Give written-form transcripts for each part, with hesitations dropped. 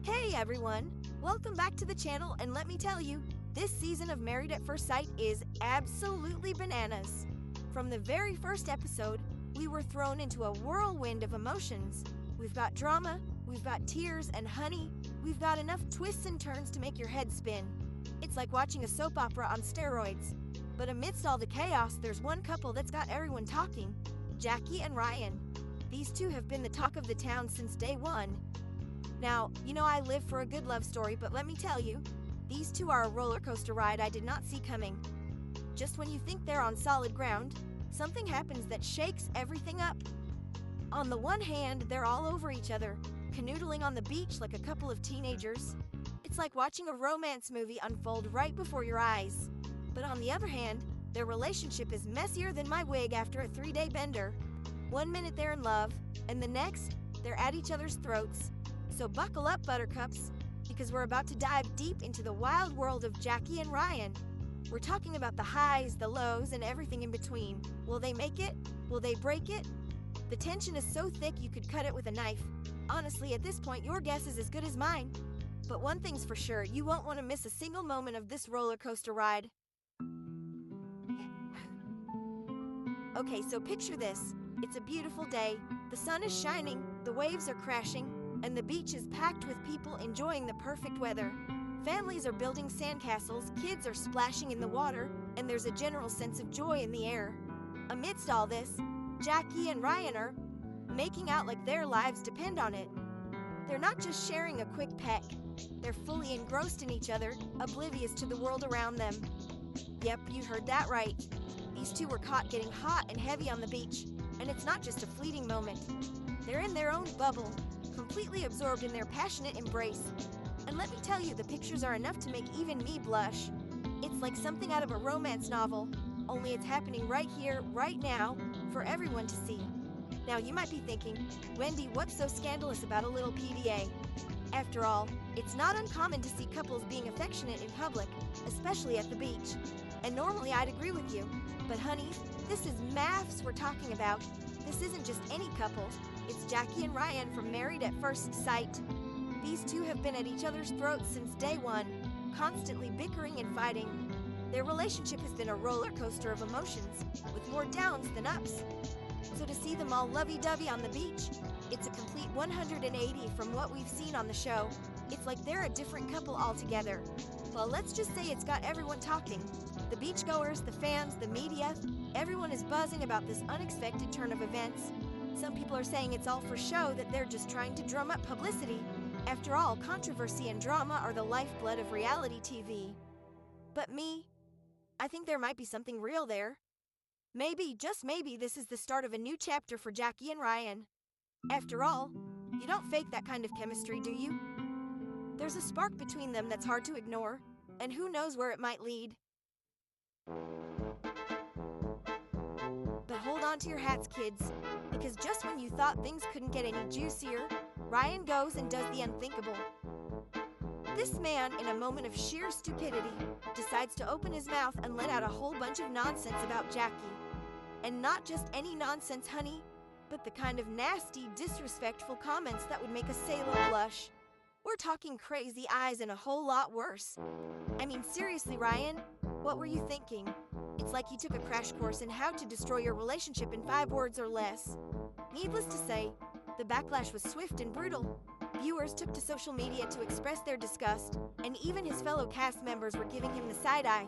Hey everyone! Welcome back to the channel, and let me tell you, this season of Married at First Sight is absolutely bananas. From the very first episode, we were thrown into a whirlwind of emotions. We've got drama, we've got tears, and honey, we've got enough twists and turns to make your head spin. It's like watching a soap opera on steroids. But amidst all the chaos, there's one couple that's got everyone talking. Jacqui and Ryan. These two have been the talk of the town since day one. Now, you know I live for a good love story, but let me tell you, these two are a roller coaster ride I did not see coming. Just when you think they're on solid ground, something happens that shakes everything up. On the one hand, they're all over each other, canoodling on the beach like a couple of teenagers. It's like watching a romance movie unfold right before your eyes. But on the other hand, their relationship is messier than my wig after a 3-day bender. One minute they're in love, and the next, they're at each other's throats. So buckle up, buttercups, because we're about to dive deep into the wild world of Jacqui and Ryan. We're talking about the highs, the lows, and everything in between. Will they make it? Will they break it? The tension is so thick you could cut it with a knife. Honestly, at this point, your guess is as good as mine. But one thing's for sure, you won't want to miss a single moment of this roller coaster ride. Okay, so picture this. It's a beautiful day. The sun is shining, the waves are crashing, and the beach is packed with people enjoying the perfect weather. Families are building sandcastles, kids are splashing in the water, and there's a general sense of joy in the air. Amidst all this, Jacqui and Ryan are making out like their lives depend on it. They're not just sharing a quick peck. They're fully engrossed in each other, oblivious to the world around them. Yep, you heard that right. These two were caught getting hot and heavy on the beach, and it's not just a fleeting moment. They're in their own bubble, completely absorbed in their passionate embrace. And let me tell you, the pictures are enough to make even me blush. It's like something out of a romance novel, only it's happening right here, right now, for everyone to see. Now you might be thinking, Wendy, what's so scandalous about a little PDA? After all, it's not uncommon to see couples being affectionate in public, especially at the beach. And normally I'd agree with you, but honeys, this is MAFS we're talking about. This isn't just any couple. It's Jacqui and Ryan from Married at First Sight. These two have been at each other's throats since day one, constantly bickering and fighting. Their relationship has been a roller coaster of emotions, with more downs than ups. So to see them all lovey-dovey on the beach, it's a complete 180 from what we've seen on the show. It's like they're a different couple altogether. Well, let's just say it's got everyone talking. The beachgoers, the fans, the media, everyone is buzzing about this unexpected turn of events. Some people are saying it's all for show, that they're just trying to drum up publicity. After all, controversy and drama are the lifeblood of reality TV. But me, I think there might be something real there. Maybe, just maybe, this is the start of a new chapter for Jacqui and Ryan. After all, you don't fake that kind of chemistry, do you? There's a spark between them that's hard to ignore, and who knows where it might lead. But hold on to your hats, kids, because just when you thought things couldn't get any juicier, Ryan goes and does the unthinkable. This man, in a moment of sheer stupidity, decides to open his mouth and let out a whole bunch of nonsense about Jacqui. And not just any nonsense, honey, but the kind of nasty, disrespectful comments that would make a sailor blush. We're talking crazy eyes and a whole lot worse. I mean, seriously, Ryan, what were you thinking? It's like you took a crash course in how to destroy your relationship in 5 words or less. Needless to say, the backlash was swift and brutal. Viewers took to social media to express their disgust, and even his fellow cast members were giving him the side eye.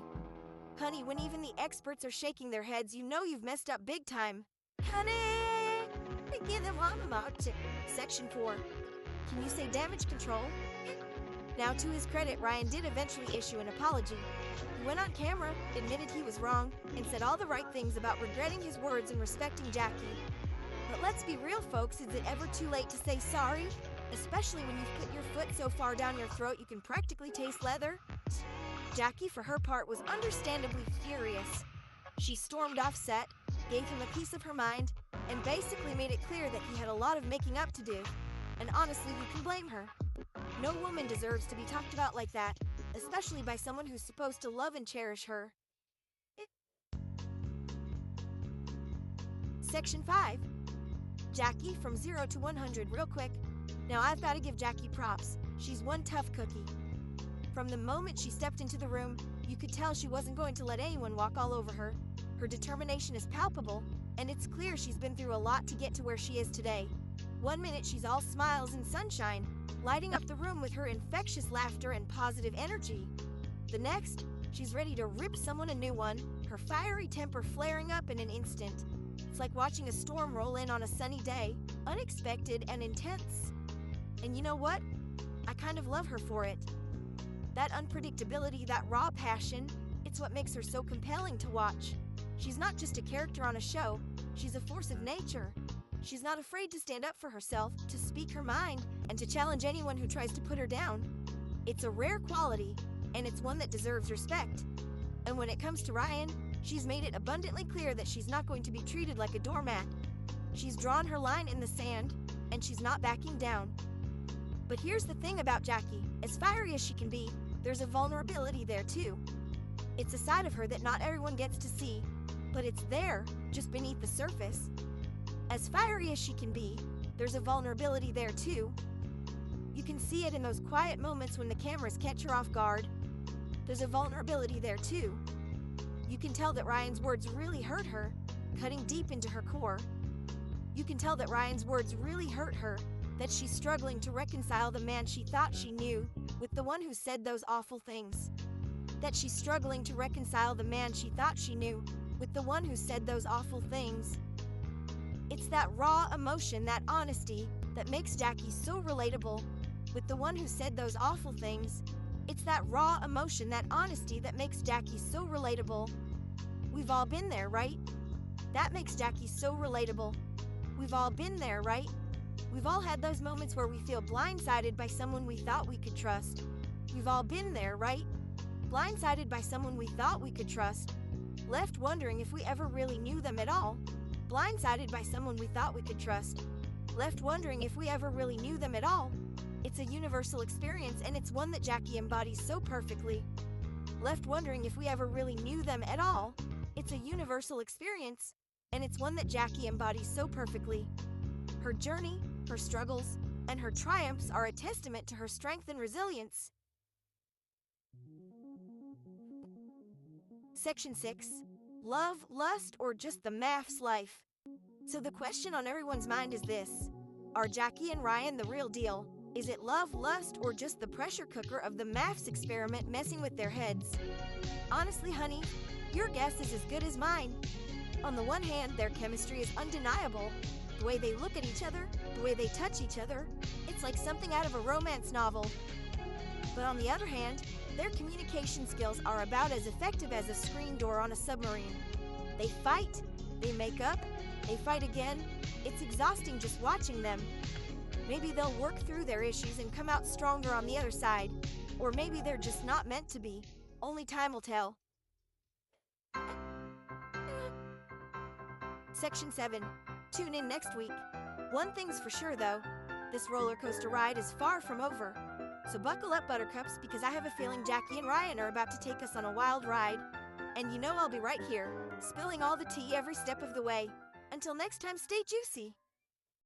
Honey, when even the experts are shaking their heads, you know you've messed up big time. Honey, give them one more tip. Section 4. Can you say damage control? Now, to his credit, Ryan did eventually issue an apology. He went on camera, admitted he was wrong, and said all the right things about regretting his words and respecting Jacqui. But let's be real, folks, is it ever too late to say sorry? Especially when you've put your foot so far down your throat you can practically taste leather? Jacqui, for her part, was understandably furious. She stormed off set, gave him a piece of her mind, and basically made it clear that he had a lot of making up to do. And honestly, who can blame her? No woman deserves to be talked about like that, especially by someone who's supposed to love and cherish her. Section 5. Jacqui from 0 to 100 real quick. Now I've got to give Jacqui props. She's one tough cookie. From the moment she stepped into the room, you could tell she wasn't going to let anyone walk all over her. Her determination is palpable, and it's clear she's been through a lot to get to where she is today. One minute she's all smiles and sunshine, lighting up the room with her infectious laughter and positive energy. The next, she's ready to rip someone a new one, her fiery temper flaring up in an instant. It's like watching a storm roll in on a sunny day, unexpected and intense. And you know what? I kind of love her for it. That unpredictability, that raw passion, it's what makes her so compelling to watch. She's not just a character on a show, she's a force of nature. She's not afraid to stand up for herself, to speak her mind, and to challenge anyone who tries to put her down. It's a rare quality, and it's one that deserves respect. And when it comes to Ryan, she's made it abundantly clear that she's not going to be treated like a doormat. She's drawn her line in the sand, and she's not backing down. But here's the thing about Jacqui. As fiery as she can be, there's a vulnerability there too. It's a side of her that not everyone gets to see, but it's there, just beneath the surface. As fiery as she can be, there's a vulnerability there too. You can see it in those quiet moments when the cameras catch her off guard. There's a vulnerability there too. You can tell that Ryan's words really hurt her, cutting deep into her core. You can tell that Ryan's words really hurt her, that she's struggling to reconcile the man she thought she knew with the one who said those awful things. That she's struggling to reconcile the man she thought she knew with the one who said those awful things. It's that raw emotion, that honesty, that makes Jacqui so relatable. With the one who said those awful things, it's that raw emotion, that honesty that makes Jacqui so relatable. We've all been there, right? That makes Jacqui so relatable. We've all been there, right? We've all had those moments where we feel blindsided by someone we thought we could trust. We've all been there, right? Blindsided by someone we thought we could trust. Left wondering if we ever really knew them at all. Blindsided by someone we thought we could trust. Left wondering if we ever really knew them at all. It's a universal experience, and it's one that Jacqui embodies so perfectly. Left wondering if we ever really knew them at all. It's a universal experience, and it's one that Jacqui embodies so perfectly. Her journey, her struggles, and her triumphs are a testament to her strength and resilience. Section 6. Love, lust, or just the MAFS life? So the question on everyone's mind is this. Are Jacqui and Ryan the real deal? Is it love, lust, or just the pressure cooker of the MAFS experiment messing with their heads? Honestly, honey, your guess is as good as mine. On the one hand, their chemistry is undeniable. The way they look at each other, the way they touch each other, it's like something out of a romance novel. But on the other hand, their communication skills are about as effective as a screen door on a submarine. They fight, they make up, they fight again. It's exhausting just watching them. Maybe they'll work through their issues and come out stronger on the other side. Or maybe they're just not meant to be. Only time will tell. Section 7. Tune in next week. One thing's for sure though, this roller coaster ride is far from over. So buckle up, buttercups, because I have a feeling Jacqui and Ryan are about to take us on a wild ride. And you know I'll be right here, spilling all the tea every step of the way. Until next time, stay juicy.